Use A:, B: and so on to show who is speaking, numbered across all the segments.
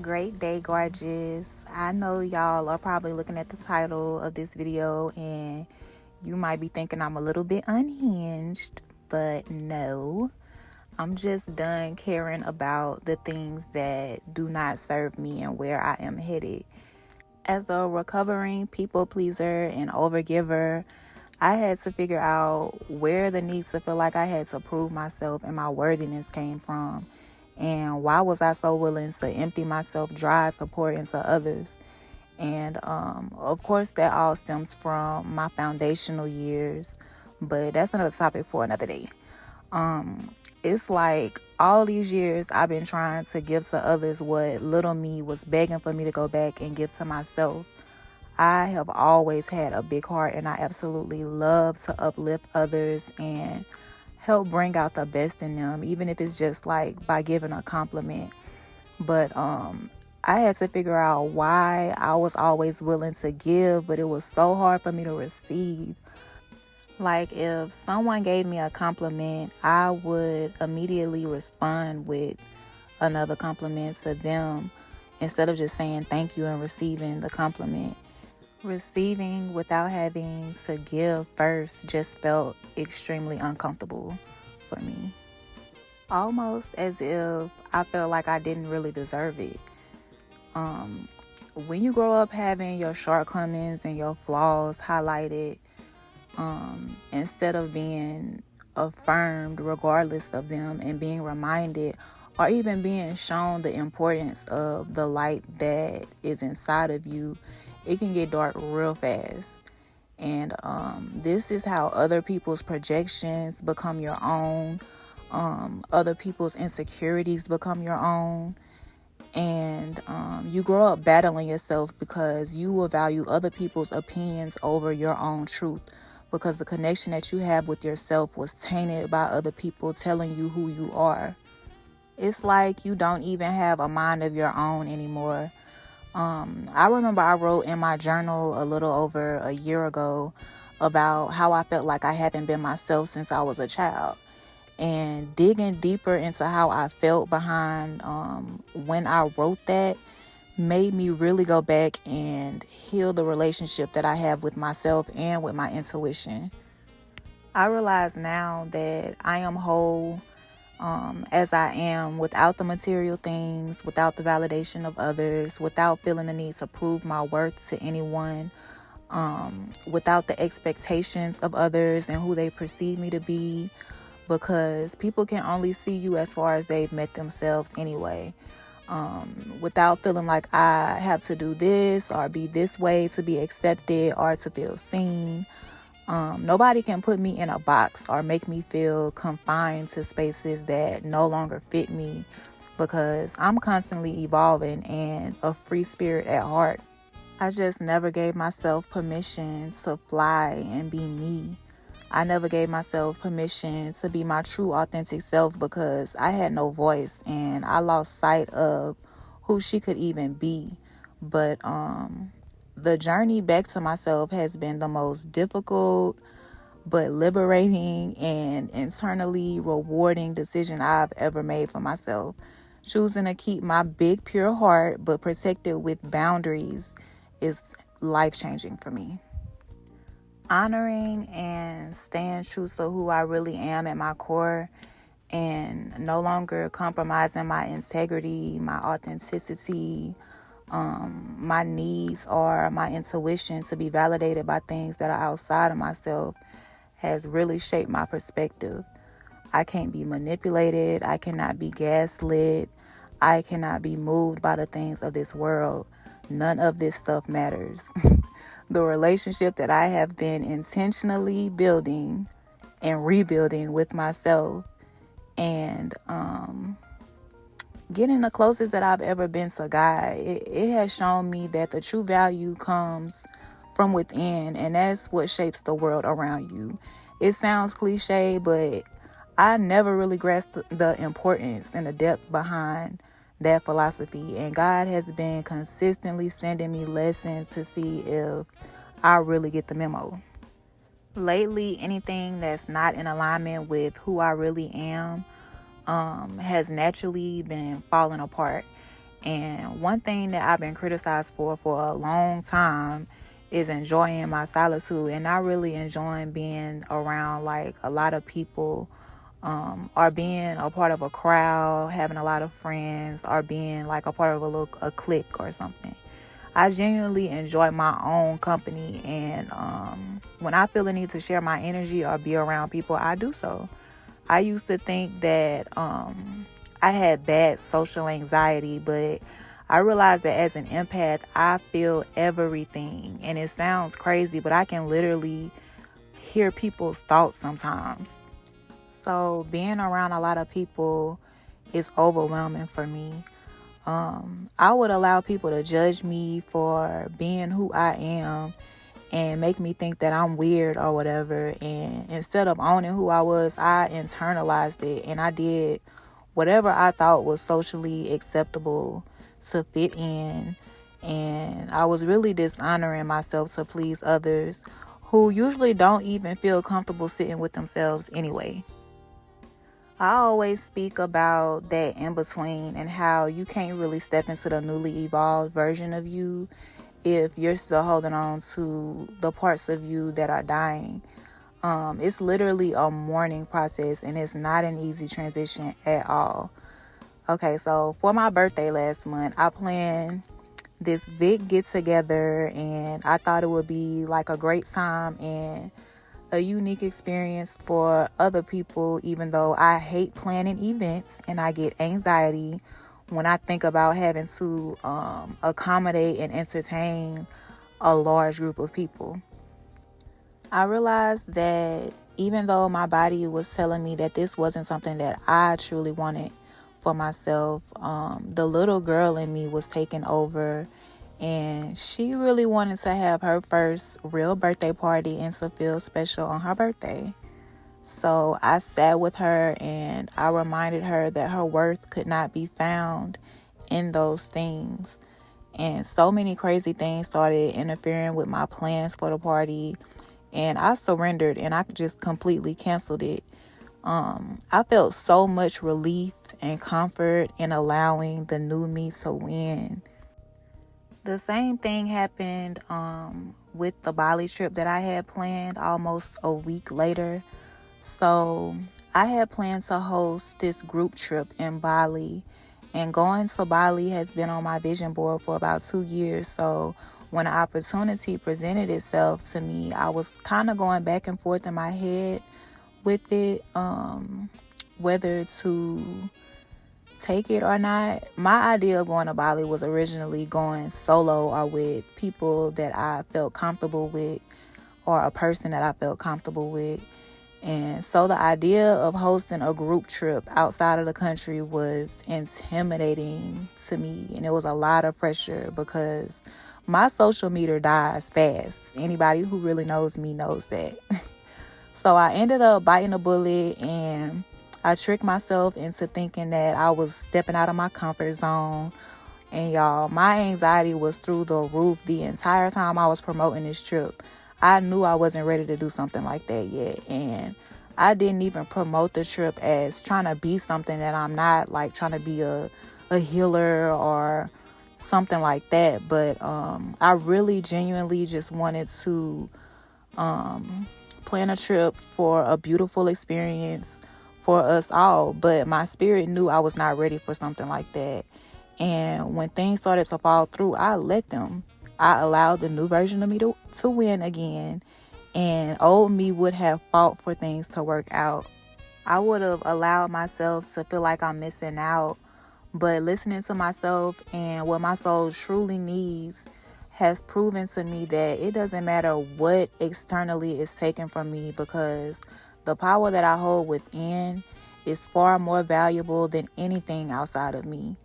A: Great day, gorgeous. I know y'all are probably looking at the title of this video and you might be thinking I'm a little bit unhinged, but no. I'm just done caring about the things that do not serve me and where I am headed. As a recovering people pleaser and overgiver, I had to figure out where the need to feel like I had to prove myself and my worthiness came from. And why was I so willing to empty myself dry to pour into others? And of course, that all stems from my foundational years, but that's another topic for another day. It's like all these years I've been trying to give to others what little me was begging for me to go back and give to myself. I have always had a big heart and I absolutely love to uplift others and help bring out the best in them, even if it's just like by giving a compliment. But I had to figure out why I was always willing to give, but it was so hard for me to receive. Like if someone gave me a compliment, I would immediately respond with another compliment to them instead of just saying thank you and receiving the compliment. Receiving without having to give first just felt extremely uncomfortable for me. Almost as if I felt like I didn't really deserve it. When you grow up having your shortcomings and your flaws highlighted, instead of being affirmed regardless of them and being reminded or even being shown the importance of the light that is inside of you, it can get dark real fast. And this is how other people's projections become your own. Other people's insecurities become your own. And you grow up battling yourself because you will value other people's opinions over your own truth, because the connection that you have with yourself was tainted by other people telling you who you are. It's like you don't even have a mind of your own anymore. I remember I wrote in my journal a little over a year ago about how I felt like I haven't been myself since I was a child. And digging deeper into how I felt behind when I wrote that made me really go back and heal the relationship that I have with myself and with my intuition. I realize now that I am whole as I am, without the material things, without the validation of others, without feeling the need to prove my worth to anyone, without the expectations of others and who they perceive me to be, because people can only see you as far as they've met themselves anyway. Without feeling like I have to do this or be this way to be accepted or to feel seen. Nobody can put me in a box or make me feel confined to spaces that no longer fit me, because I'm constantly evolving and a free spirit at heart. I just never gave myself permission to fly and be me. I never gave myself permission to be my true authentic self because I had no voice and I lost sight of who she could even be. But the journey back to myself has been the most difficult but liberating and internally rewarding decision I've ever made for myself. Choosing to keep my big pure heart but protect it with boundaries is life-changing for me. Honoring and staying true to who I really am at my core and no longer compromising my integrity, my authenticity, my needs or my intuition to be validated by things that are outside of myself has really shaped my perspective. I can't be manipulated. I cannot be gaslit. I cannot be moved by the things of this world. None of this stuff matters. The relationship that I have been intentionally building and rebuilding with myself and getting the closest that I've ever been to God, it has shown me that the true value comes from within, and that's what shapes the world around you. It sounds cliche, but I never really grasped the importance and the depth behind that philosophy, and God has been consistently sending me lessons to see if I really get the memo. Lately, anything that's not in alignment with who I really am has naturally been falling apart. And one thing that I've been criticized for a long time is enjoying my solitude and not really enjoying being around like a lot of people, or being a part of a crowd, having a lot of friends, or being like a part of a clique or something. I genuinely enjoy my own company, and when I feel the need to share my energy or be around people, I do so. I used to think that I had bad social anxiety, but I realized that as an empath, I feel everything. And it sounds crazy, but I can literally hear people's thoughts sometimes. So being around a lot of people is overwhelming for me. I would allow people to judge me for being who I am and make me think that I'm weird or whatever. And instead of owning who I was, I internalized it and I did whatever I thought was socially acceptable to fit in. And I was really dishonoring myself to please others who usually don't even feel comfortable sitting with themselves anyway. I always speak about that in between and how you can't really step into the newly evolved version of you if you're still holding on to the parts of you that are dying. It's literally a mourning process and it's not an easy transition at all. Okay, so for my birthday last month, I planned this big get together and I thought it would be like a great time and a unique experience for other people, even though I hate planning events and I get anxiety when I think about having to accommodate and entertain a large group of people. I realized that even though my body was telling me that this wasn't something that I truly wanted for myself, the little girl in me was taking over, and she really wanted to have her first real birthday party and to feel special on her birthday. So I sat with her and I reminded her that her worth could not be found in those things. And so many crazy things started interfering with my plans for the party. And I surrendered and I just completely canceled it. I felt so much relief and comfort in allowing the new me to win. The same thing happened with the Bali trip that I had planned almost a week later. So I had planned to host this group trip in Bali, and going to Bali has been on my vision board for about 2 years. So when the opportunity presented itself to me, I was kind of going back and forth in my head with it, whether to take it or not. My idea of going to Bali was originally going solo or with people that I felt comfortable with or a person that I felt comfortable with. And so the idea of hosting a group trip outside of the country was intimidating to me, and it was a lot of pressure because my social meter dies fast. Anybody who really knows me knows that. So I ended up biting a bullet and I tricked myself into thinking that I was stepping out of my comfort zone. And y'all, my anxiety was through the roof the entire time I was promoting this trip. I knew I wasn't ready to do something like that yet. And I didn't even promote the trip as trying to be something that I'm not, like trying to be a healer or something like that. But I really genuinely just wanted to plan a trip for a beautiful experience for us all. But my spirit knew I was not ready for something like that. And when things started to fall through, I let them. I allowed the new version of me to win again. And old me would have fought for things to work out. I would have allowed myself to feel like I'm missing out. But listening to myself and what my soul truly needs has proven to me that it doesn't matter what externally is taken from me, because the power that I hold within is far more valuable than anything outside of me.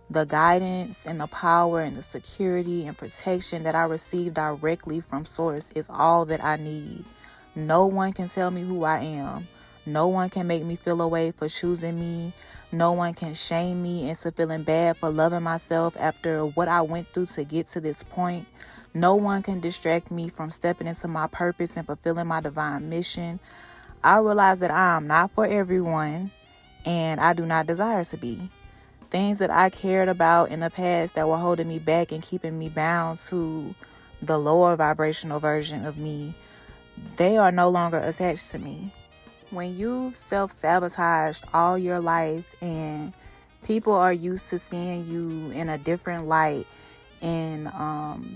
A: The guidance and the power and the security and protection that I receive directly from Source is all that I need. No one can tell me who I am. No one can make me feel away for choosing me. No one can shame me into feeling bad for loving myself after what I went through to get to this point. No one can distract me from stepping into my purpose and fulfilling my divine mission. I realize that I am not for everyone, and I do not desire to be. things that I cared about in the past that were holding me back and keeping me bound to the lower vibrational version of me, they are no longer attached to me. When you self-sabotaged all your life and people are used to seeing you in a different light, in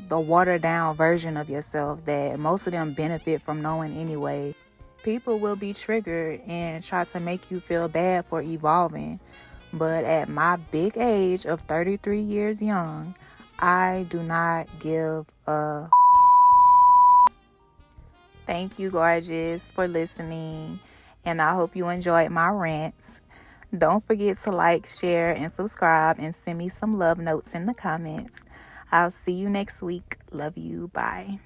A: the watered down version of yourself that most of them benefit from knowing anyway, people will be triggered and try to make you feel bad for evolving. But at my big age of 33 years young, I do not give a. Thank you, gorgeous, for listening, and I hope you enjoyed my rants. Don't forget to like, share, and subscribe, and send me some love notes in the comments. I'll see you next week. Love you. Bye.